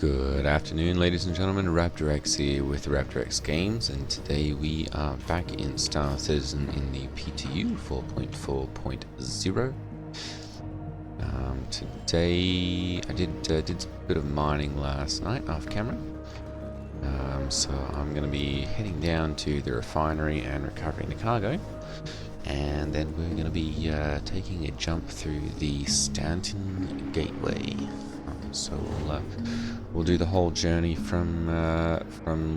Good afternoon, ladies and gentlemen. Raptor X here with Raptor X Games, and today we are back in Star Citizen in the PTU 4.4.0. Today I did a bit of mining last night off camera, so I'm going to be heading down to the refinery and recovering the cargo, and then we're going to be taking a jump through the Stanton gateway. So we'll do the whole journey from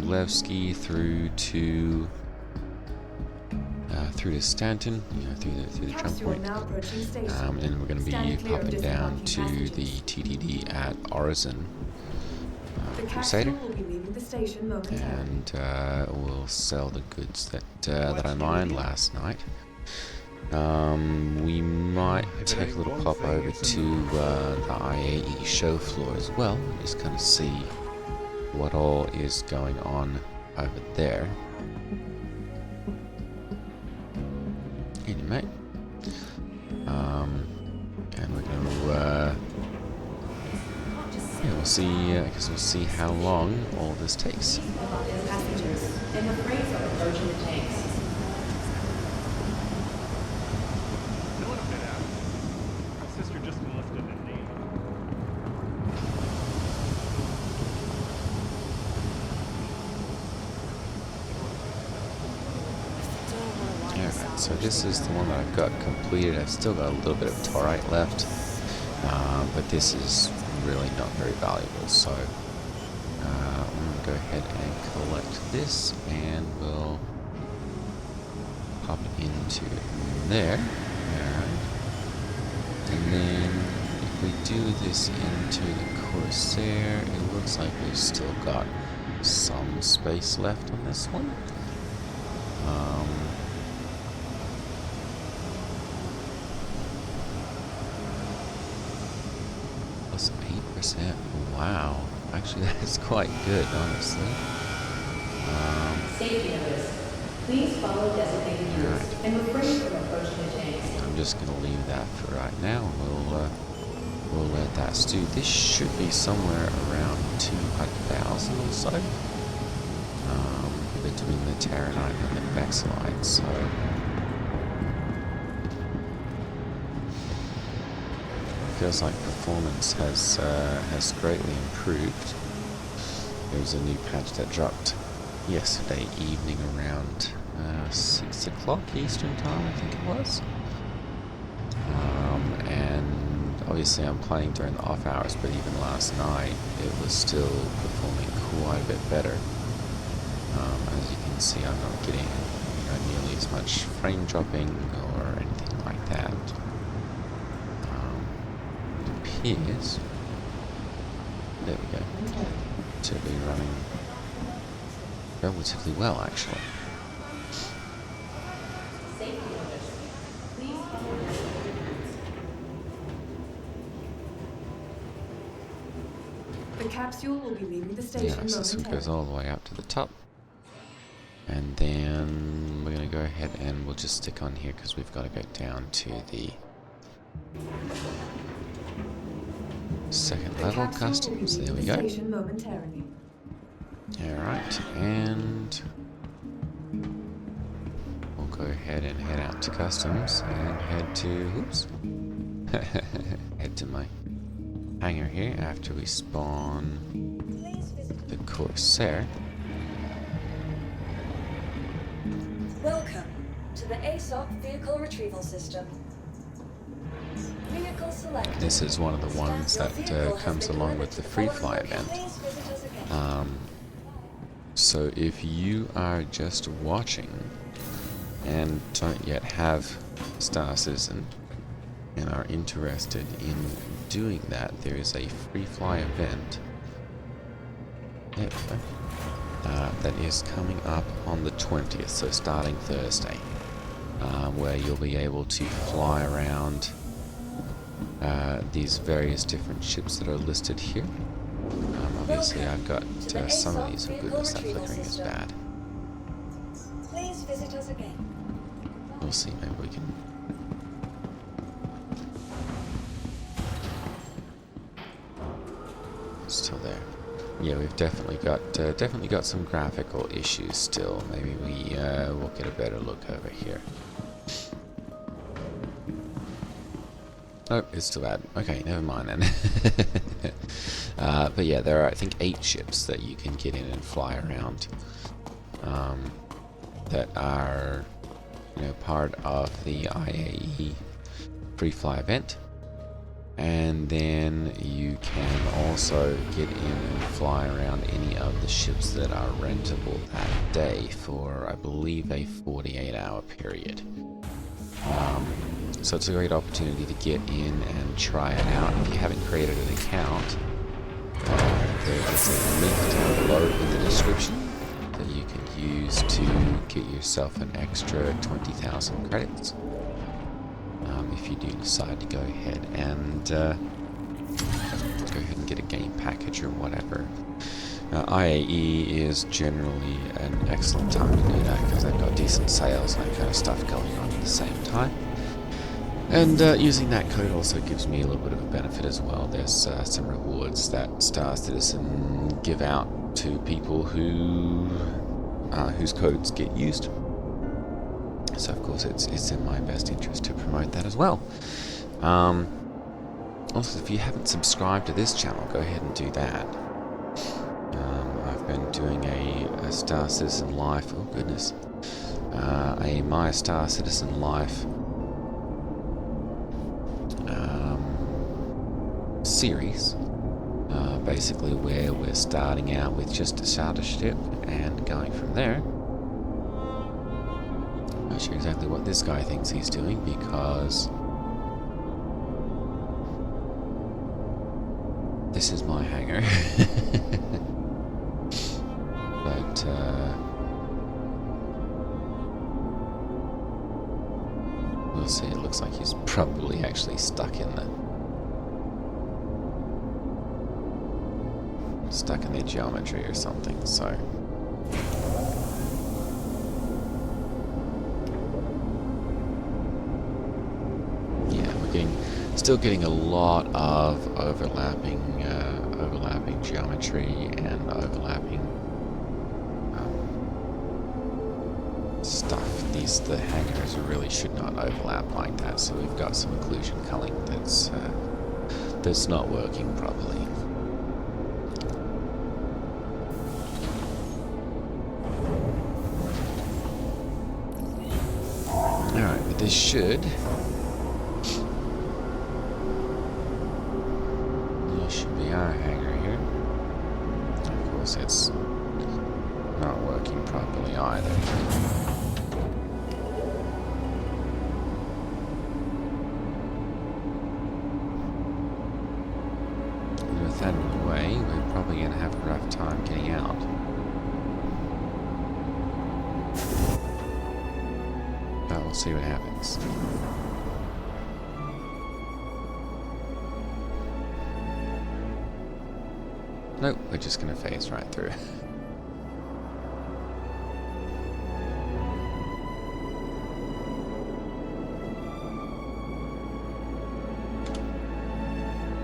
Levski through to Stanton, through the jump point, and we're going to be popping down to the TTD at Orison, Crusader, and we'll sell the goods that I mined last night. We might take a little pop over to the IAE show floor as well, just kind of see what all is going on over there. Anyway, and we're going to, we'll see, I guess we'll see how long all this takes. Passengers, and the freight are approaching the tanks. So this is the one that I've got completed. I've still got a little bit of taranite left, but this is really not very valuable. So I'm going to go ahead and collect this, and we'll pop it into there. Alright. And then if we do this into the Corsair, it looks like we've still got some space left on this one. Plus 8%. Wow. Actually, that's quite good, honestly. Safety notice. Please follow designated routes and refrain from approaching the tanks. I'm just going to leave that for right now, and we'll let that stew. This should be somewhere around 200,000 or so, between the taranite and the bexelite. So feels like performance has greatly improved. There was a new patch that dropped yesterday evening around 6 o'clock Eastern time, I think it was. And obviously I'm playing during the off hours, but even last night it was still performing quite a bit better. As you can see, I'm not getting nearly as much frame dropping or anything like that. Appears, there we go, to be running relatively well, actually. The capsule will be leaving the station momentarily. So this goes all the way up to the top, and then we're going to go ahead and we'll just stick on here because we've got to go down to the second level customs. There we go. Alright, and we'll go ahead and head out to customs and head to, head to my hangar here after we spawn the Corsair. Welcome to the ASOC Vehicle Retrieval System. Vehicle select. This is one of the ones that comes along with the free fly event. So if you are just watching and don't yet have Star Citizen and are interested in doing that, there is a free fly event that is coming up on the 20th, so starting Thursday, where you'll be able to fly around these various different ships that are listed here. Obviously I've got some of these. Oh goodness, that flickering is bad. Please visit us again. We'll see, maybe we can. Still there. Yeah, we've definitely got some graphical issues still. Maybe we'll get a better look over here. Oh, it's still bad. Okay, never mind then. But yeah, there are I think 8 ships that you can get in and fly around. That are, part of the IAE free fly event. And then you can also get in and fly around any of the ships that are rentable that day for, I believe, a 48-hour period. So it's a great opportunity to get in and try it out. If you haven't created an account, there is a link down below in the description that you can use to get yourself an extra 20,000 credits. If you do decide to go ahead and get a game package or whatever. IAE is generally an excellent time to do that because they've got decent sales and that kind of stuff going on at the same time. And using that code also gives me a little bit of a benefit as well. There's some rewards that Star Citizen give out to people whose codes get used. So of course it's in my best interest to promote that as well. Also, if you haven't subscribed to this channel, go ahead and do that. I've been doing a Star Citizen Life, oh goodness, a My Star Citizen Life series, basically where we're starting out with just a starter ship and going from there. Not sure exactly what this guy thinks he's doing because this is my hangar. But we'll see. It looks like he's probably actually stuck in the geometry or something, so yeah, we're still getting a lot of overlapping geometry and overlapping stuff. The hangars really should not overlap like that, so we've got some occlusion culling that's not working properly. Alright, but this should be our hangar here. Of course, it's not working properly either. And with that in the way, we're probably going to have a rough time getting out. But we'll see what happens. Nope, we're just going to phase right through.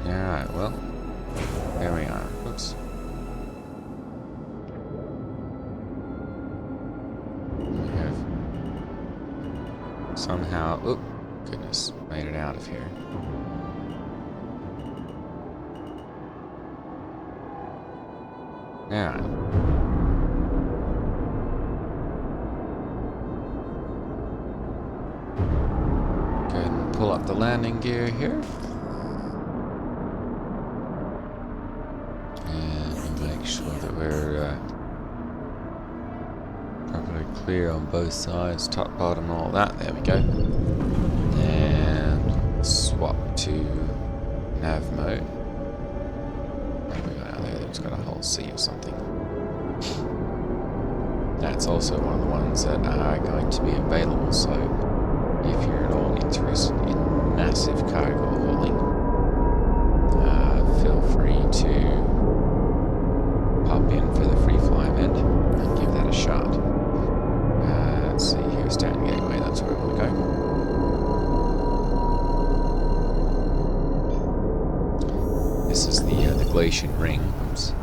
Alright, well, there we are. Oops. We have somehow, oh goodness, made it out of here. Alright. Go ahead and pull up the landing gear here. And make sure that we're properly clear on both sides, top, bottom, all that. There we go. And swap to nav mode. It's got a whole sea or something. That's also one of the ones that are going to be available, so if you're at all interested in massive cargo hauling, feel free to pop in for the free fly event and give that a shot. Let's see, here's Stanton Gateway, that's where we want to go. This is the Glacian Ring. Oops.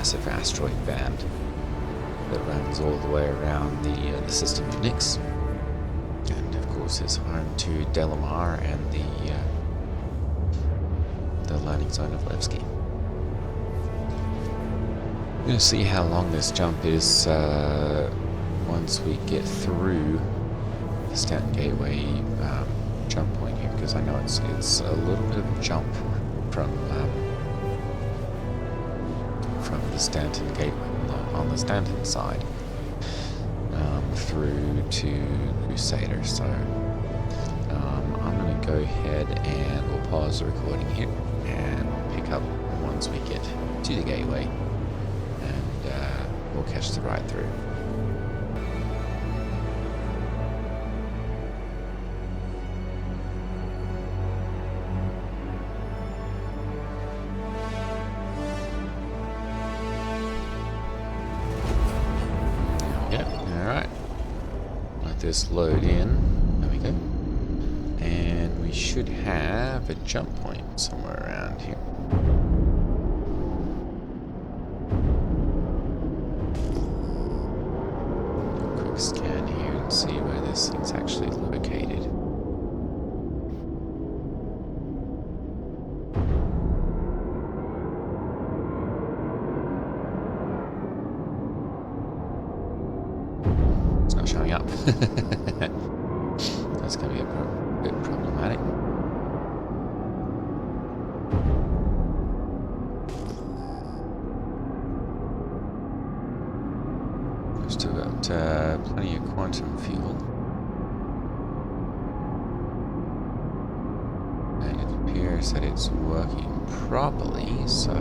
massive asteroid band that runs all the way around the system of Nix, and of course is home to Delamar and the landing zone of Levski. We're going to see how long this jump is once we get through the Stanton Gateway jump point here, because I know it's a little bit of a jump from the Stanton Gateway on the Stanton side through to Crusader. So I'm going to go ahead and we'll pause the recording here and pick up once we get to the gateway, and we'll catch the ride through. This load in, there we go, and we should have a jump point somewhere around here. Do a quick scan here and see where this thing's actually located. It's not showing up. That's going to be a bit problematic. We've still got plenty of quantum fuel. And it appears that it's working properly, so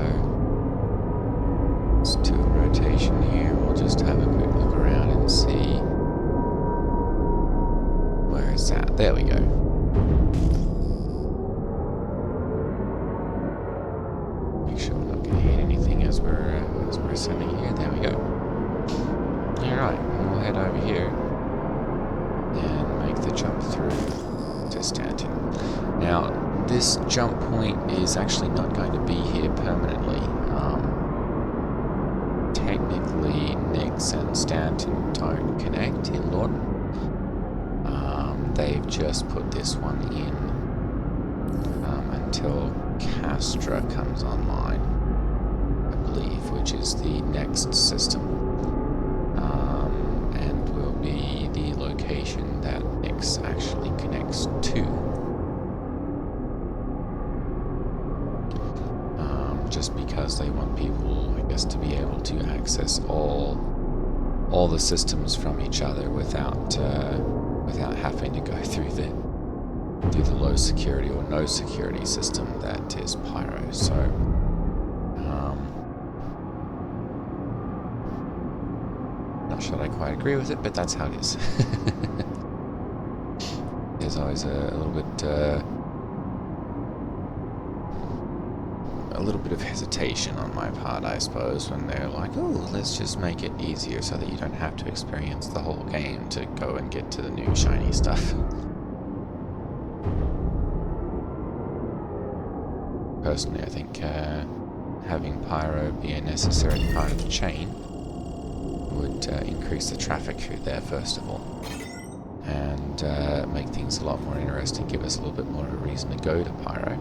let's do a rotation here. We'll just have a quick look around and see. Where is that? There we go. Make sure we're not going to hit anything as we're ascending here. There we go. Alright, we'll head over here and make the jump through to Stanton. Now, this jump point is actually not going to be here permanently. Technically, Nix and Stanton don't connect in Lawton. They've just put this one in until Castra comes online, I believe, which is the next system, and will be the location that Nix actually connects to. Just because they want people, I guess, to be able to access all the systems from each other without having to go through the low security or no security system that is Pyro. So not sure I quite agree with it, but that's how it is. There's always a little bit of hesitation on my part, I suppose, when they're like, oh, let's just make it easier so that you don't have to experience the whole game to go and get to the new shiny stuff. Personally, I think having Pyro be a necessary part of the chain would increase the traffic through there, first of all, and make things a lot more interesting, give us a little bit more of a reason to go to Pyro.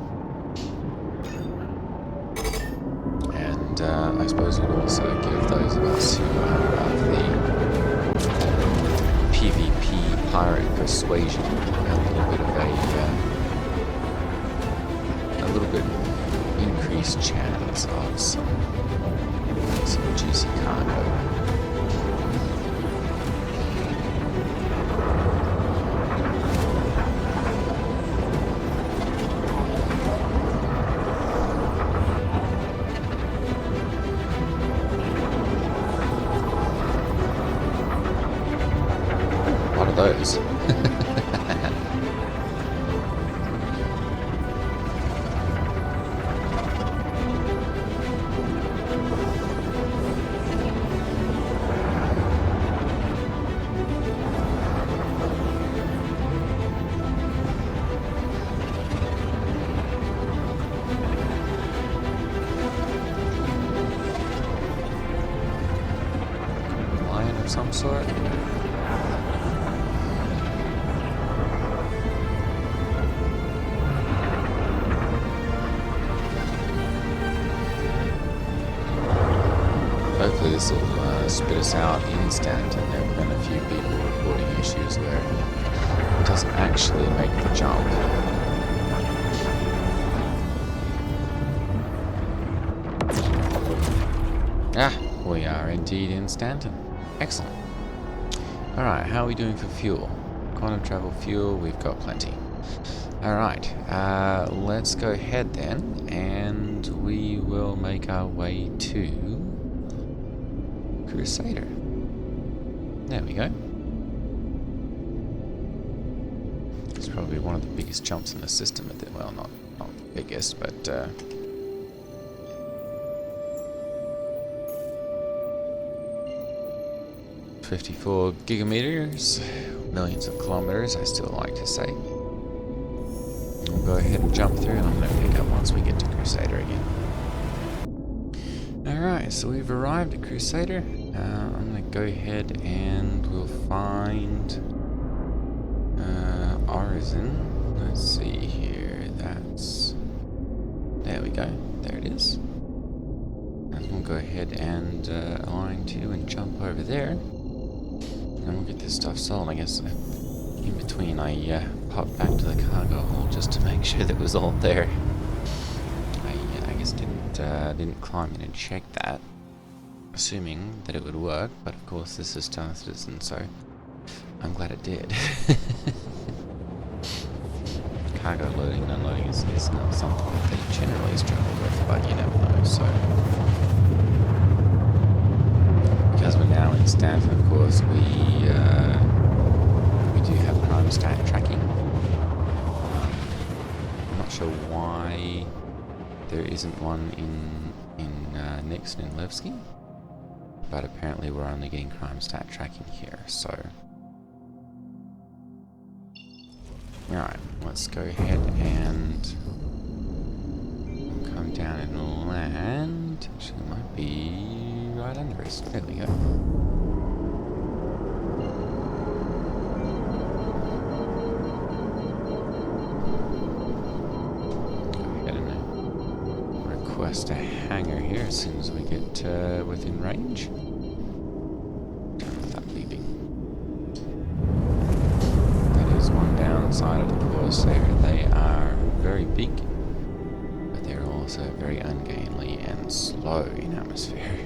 And I suppose it would also give those of us who have the PvP pirate persuasion a little bit increased chance of some juicy cargo. Those. some sort. Hopefully this will spit us out in Stanton. There have been a few people reporting issues where it doesn't actually make the jump. Ah, we are indeed in Stanton. Excellent. Alright, how are we doing for fuel? Quantum travel fuel, we've got plenty. Alright, let's go ahead then, and we will make our way to Crusader. There we go. It's probably one of the biggest jumps in the system. Well, not the biggest, but 54 gigameters, millions of kilometers, I still like to say. We'll go ahead and jump through, and I'm going to pick up once we get to Crusader again. Alright, so we've arrived at Crusader. I'm going to go ahead and we'll find Orison. Let's see here. There we go. There it is. And we'll go ahead and align to and jump over there. And we'll get this stuff sold. I guess in between I popped back to the cargo hold just to make sure that it was all there. I guess didn't climb in and check that, assuming that it would work, but of course this is Star Citizen, so I'm glad it did. Cargo loading and unloading is not something that you generally struggle with, but you never know, so. Because we're now in Stanton, of course, we do have crime stat tracking. I'm not sure why there isn't one in Nixon and Levski, but apparently we're only getting crime stat tracking here, so. Alright, let's go ahead and come down and land. Actually, it might be right under us. There we go. Go ahead and request a hangar here as soon as we get within range. Turn off that beeping. One downside of the Corsair, they are very big, but they're also very ungainly and slow in atmosphere.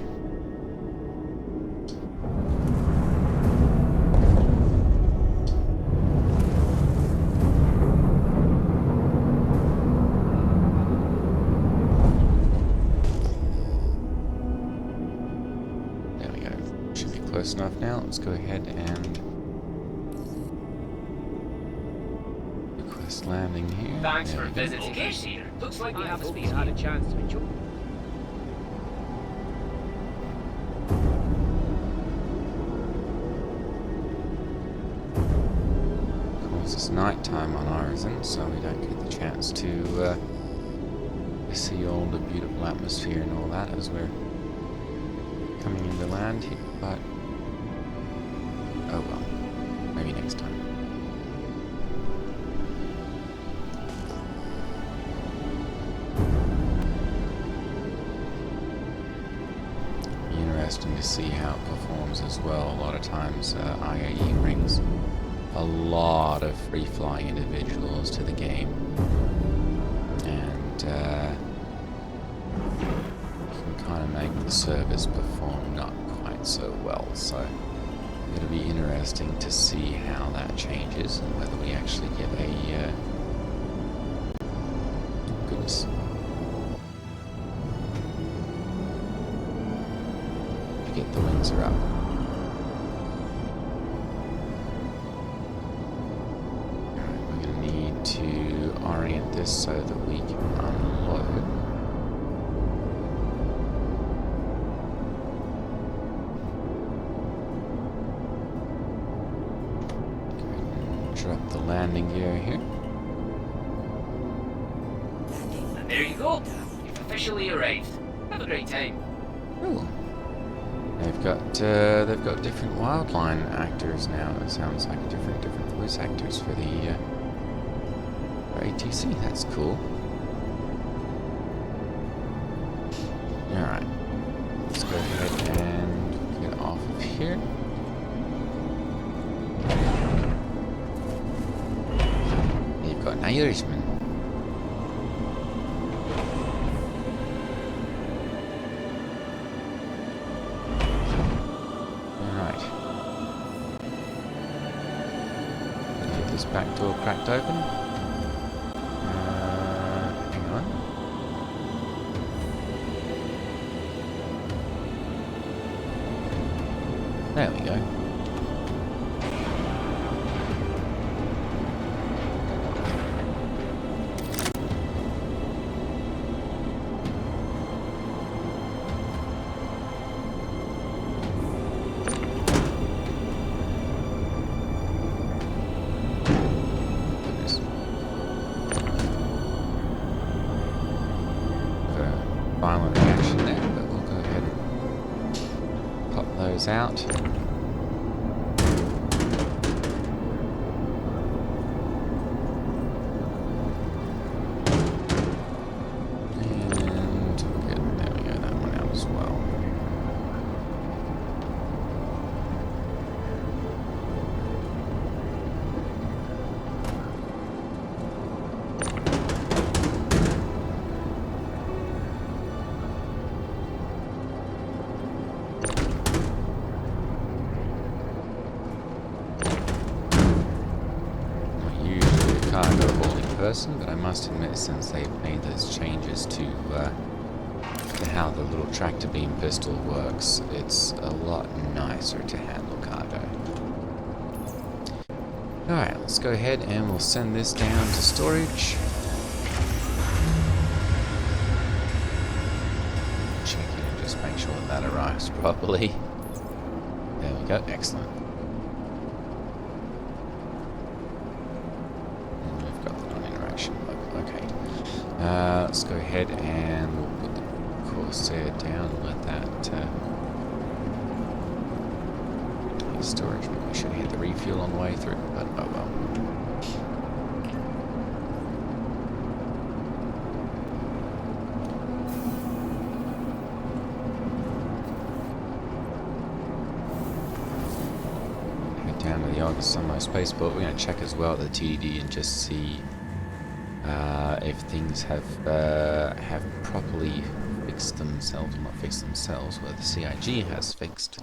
There we go. Should be close enough now. Let's go ahead and landing here. Thanks for visiting. Okay, Cedar. Looks like we have a space had a chance to enjoy. Of course, it's night time on Orison, so we don't get the chance to see all the beautiful atmosphere and all that as we're coming into land here, but oh well, maybe next time. Interesting to see how it performs as well. A lot of times IAE brings a lot of free-flying individuals to the game, and can kind of make the service perform not quite so well, so it'll be interesting to see how that changes and whether we actually get a goodness. Get the wings are up. Alright, we're going to need to orient this so that we can unload. Go ahead and drop the landing gear here. And there you go. You've officially arrived. Have a great time. Ooh. They've got different wildline actors now. It sounds like different voice actors for the for ATC. That's cool. All right, let's go ahead and get off of here. You've got an Irishman. This back door cracked open. Hang on. There we go. Violent reaction there, but we'll go ahead and pop those out. And there we go, that one out as well. But I must admit, since they've made those changes to how the little tractor beam pistol works, it's a lot nicer to handle cargo. Alright, let's go ahead and we'll send this down to storage. Check in and just make sure that arrives properly. There we go, excellent. Let's go ahead and we'll put the Corsair down and let that hit storage. Maybe we should hit the refuel on the way through, but oh well. Head down to the Orison spaceport. We're going to check as well at the TDD and just see if things have properly fixed themselves, or not fixed themselves, where the CIG has fixed.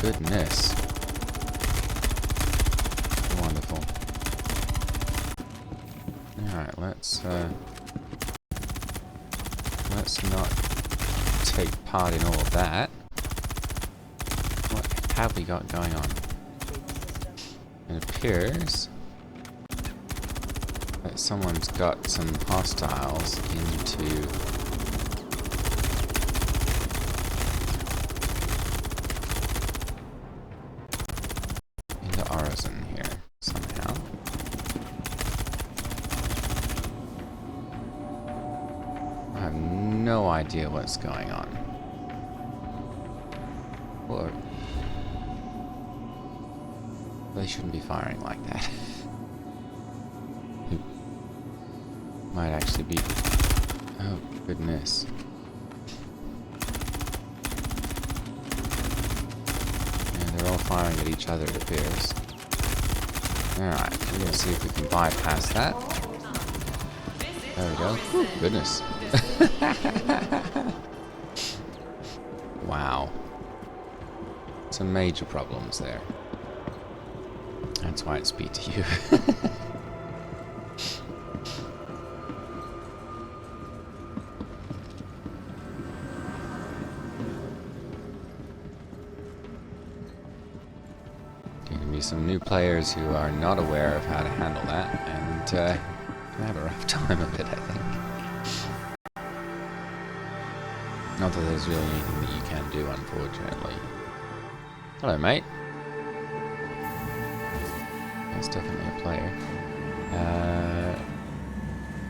Goodness. Wonderful. Alright, let's not take part in all of that. What have we got going on? It appears that someone's got some hostiles into Orison here somehow. I have no idea what's going on. Or they shouldn't be firing like that. It might actually be... Oh, goodness. Yeah, they're all firing at each other, it appears. Alright, we're going to see if we can bypass that. There we go. Ooh, goodness. Wow. Some major problems there. That's why it's PTU. There can be some new players who are not aware of how to handle that, and can have a rough time of it, I think. Not that there's really anything that you can do, unfortunately. Hello, mate. That's definitely a player.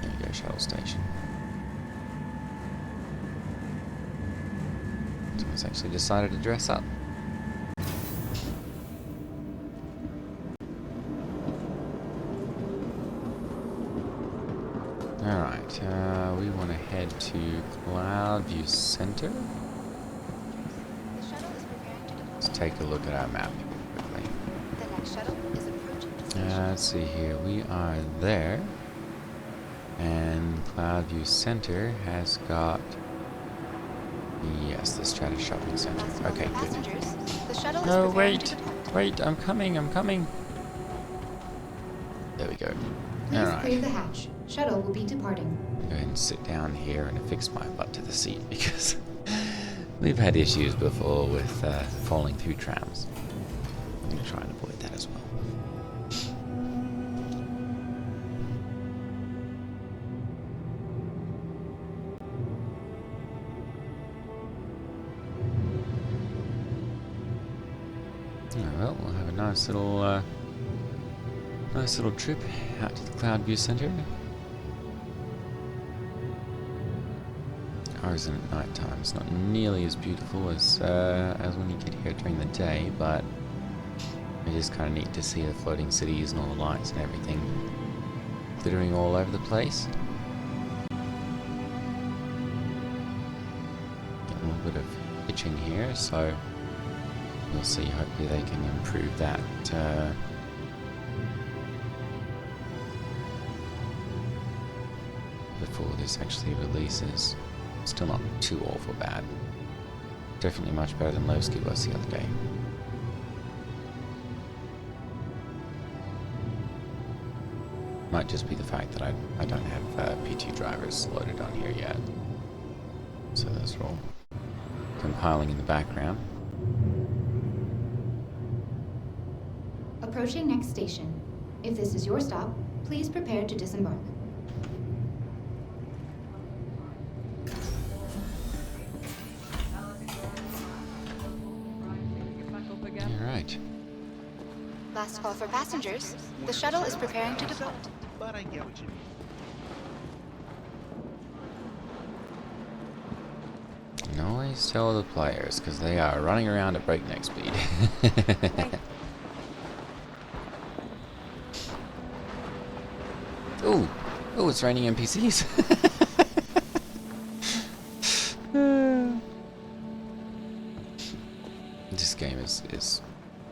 There you go, shuttle station. Someone's actually decided to dress up. Alright, we want to head to Cloudview Center. Let's take a look at our map quickly. Let's see here, we are there. And Cloudview Center has got... Yes, the Strata Shopping Center. Okay, good. No, wait! Wait, I'm coming! There we go. Please clear the hatch. Shuttle will be departing. Go ahead and sit down here and affix my butt to the seat because we've had issues before with falling through trams. I'm going to try and avoid that as well. Oh, well, we'll have a nice little trip out to the Cloudview Center. Orison at night time. It's not nearly as beautiful as when you get here during the day, but it is kind of neat to see the floating cities and all the lights and everything glittering all over the place. Get a little bit of pitching here, so we'll see. Hopefully they can improve that. Before this actually releases. Still not too awful bad. Definitely much better than Levski was the other day. Might just be the fact that I don't have PTU drivers loaded on here yet. So those are all compiling in the background. Approaching next station. If this is your stop, please prepare to disembark. Last call for passengers. The shuttle is preparing to depart. But I get what you mean. Always tell the players, because they are running around at breakneck speed. Ooh! Oh, it's raining NPCs. This game is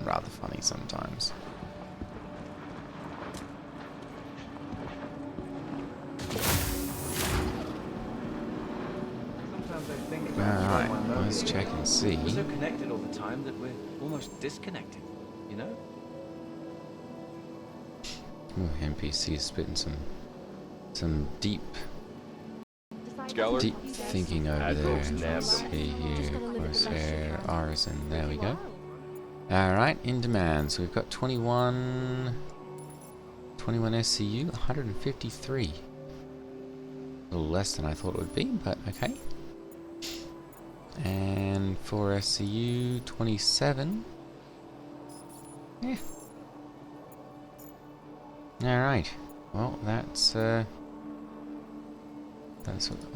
rather funny sometimes. Alright, let's check and see. We're so connected all the time that we're almost disconnected, you know? Ooh, NPC is spitting some deep thinking over there. Let's see here, Corsair, Orison, there we go. Alright, in demand. So we've got 21 SCU, 153. A little less than I thought it would be, but okay. And 4 SCU, 27. Yeah. Alright. Well, that's what,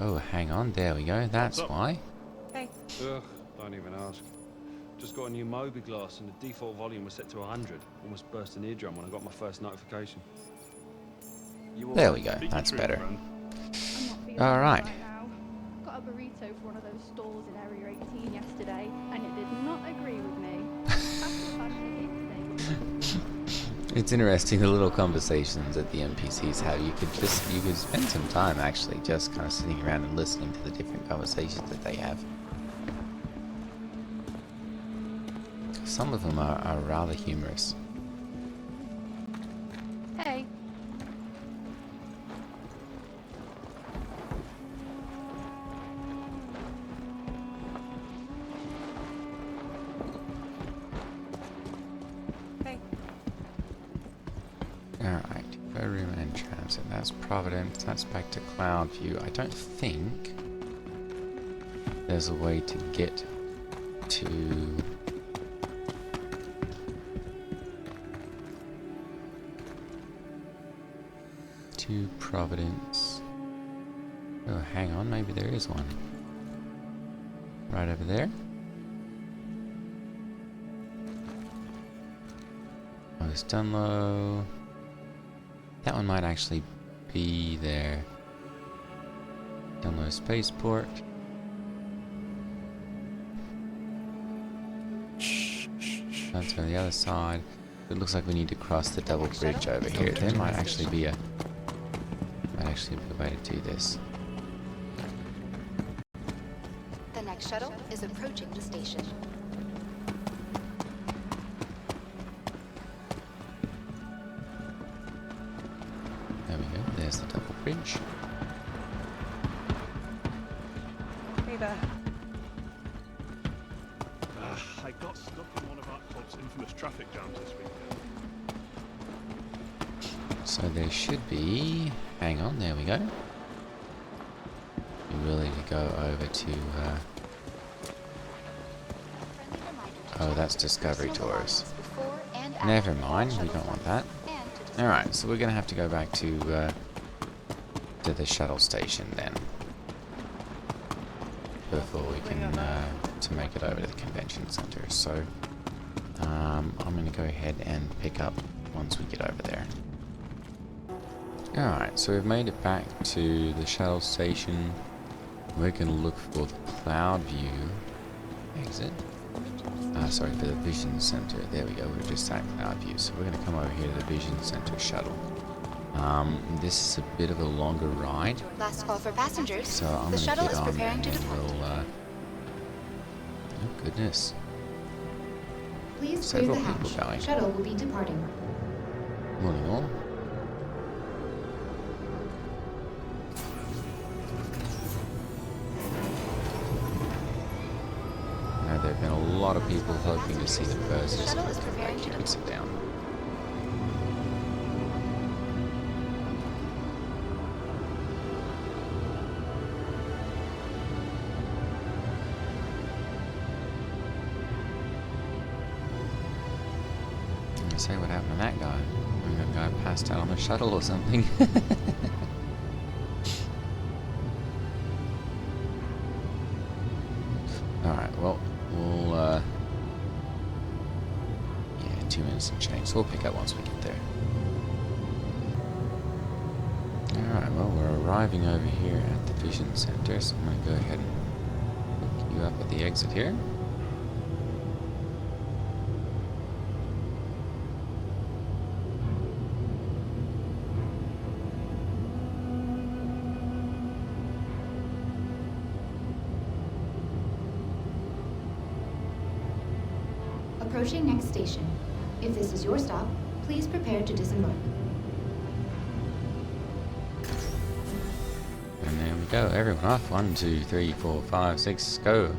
oh, hang on, there we go. That's why. Hey. Ugh, don't even ask. Just got a new Moby glass and the default volume was set to 100. Almost burst an eardrum when I got my first notification. There we go. That's better. All right. Got a burrito for one of those stalls in Area 18 yesterday, and it did not agree with me. It's interesting the little conversations that the NPCs have. You could spend some time actually just kind of sitting around and listening to the different conversations that they have. Some of them are rather humorous. Hey. Hey. Alright, Room and Transit. That's Providence. That's back to Cloudview. I don't think there's a way to get to... Providence. Oh, hang on, maybe there is one. Right over there. Oh, it's done low. That one might actually be there. Download spaceport. Transfer the other side. It looks like we need to cross the double bridge over here. There might actually be a way to do this. The next shuttle is approaching the station. There we go. There's the double bridge. Hey there. I got stuck in one of our club's infamous traffic jams this weekend. So there should be... Hang on, there we go. Be willing to go over to... Oh, that's Discovery Tours. Never mind, we don't want that. Alright, so we're going to have to go back to the shuttle station then. Before we can to make it over to the convention center. So I'm going to go ahead and pick up once we get over there. Alright, so we've made it back to the shuttle station. We're going to look for the cloud view exit. Sorry, for the vision center. There we go, we're just at cloud view. So we're going to come over here to the vision center shuttle. This is a bit of a longer ride. Last call for passengers. So I'm the going shuttle to get is on preparing to and depart. we'll, oh goodness. Please clear Several the people hatch. going. Shuttle will be departing. Morning all. Now there have been a lot of people hoping to see the Perseus. Shuttle is preparing to depart. Sit down. Say what happened to that guy. Maybe that guy passed out on the shuttle or something. Alright, well, we'll, yeah, 2 minutes and change. So we'll pick up once we get there. Alright, well, we're arriving over here at the Vision Center, so I'm going to go ahead and pick you up at the exit here. Approaching next station. If this is your stop, please prepare to disembark. And there we go, everyone off. 1, 2, 3, 4, 5, 6, go.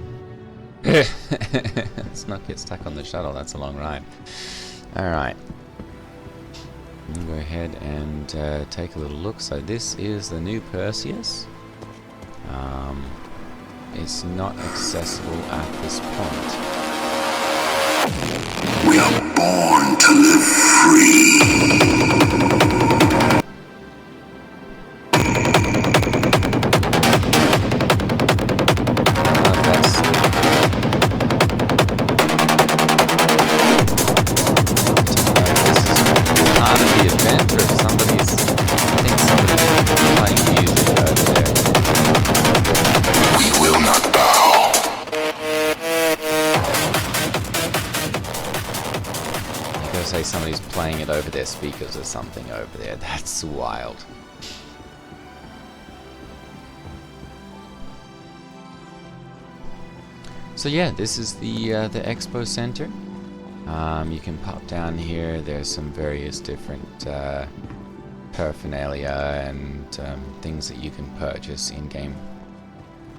Let's not get stuck on the shuttle, that's a long ride. Alright. Go ahead and take a little look. So this is the new Perseus. It's not accessible at this point. We are born to live free. Part of the event, or if somebody's, I think somebody's playing music over there. We will not bow. Say somebody's playing it over their speakers or something over there. That's wild. So yeah, this is the expo center. You can pop down here. There's some various different paraphernalia and things that you can purchase in-game,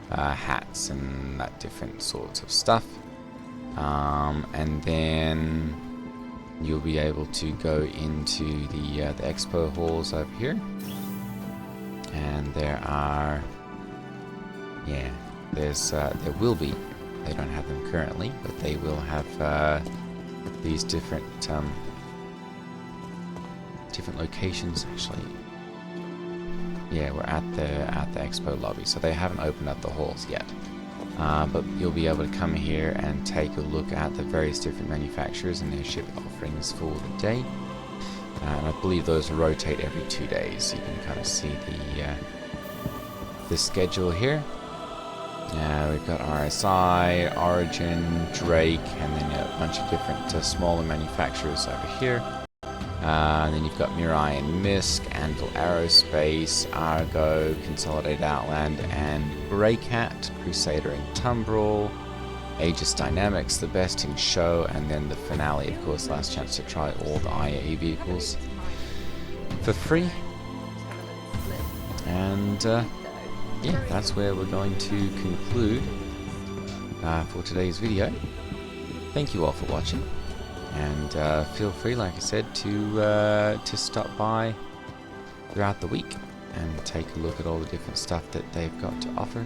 hats and that different sorts of stuff. And then you'll be able to go into the expo halls over here, and there are, yeah, there's there will be, they don't have them currently, but they will have these different different locations. Actually, yeah, we're at the expo lobby, so they haven't opened up the halls yet. but you'll be able to come here and take a look at the various different manufacturers and their ship offerings for the day. And I believe those rotate every 2 days, so you can kind of see the schedule here. We've got RSI, Origin, Drake, and then a bunch of different smaller manufacturers over here. And then you've got Mirai and Misk, Anvil Aerospace, Argo, Consolidated Outland, and Greycat, Crusader and Tumbrel, Aegis Dynamics, the best in show, and then the finale, of course, last chance to try all the IAE vehicles for free. And yeah, that's where we're going to conclude for today's video. Thank you all for watching, and feel free, like I said, to stop by throughout the week and take a look at all the different stuff that they've got to offer.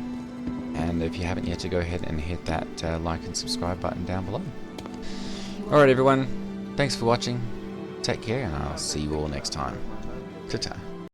And if you haven't yet, to go ahead and hit that like and subscribe button down below. Alright everyone, thanks for watching, take care, and I'll see you all next time. Ta-ta.